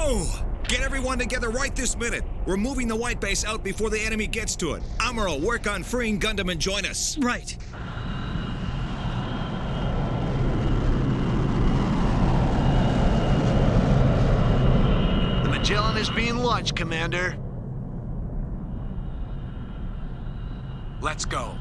go! Get everyone together right this minute. We're moving the white base out before the enemy gets to it. Amuro, work on freeing Gundam and join us. Right. The Magellan is being launched, Commander. Let's go.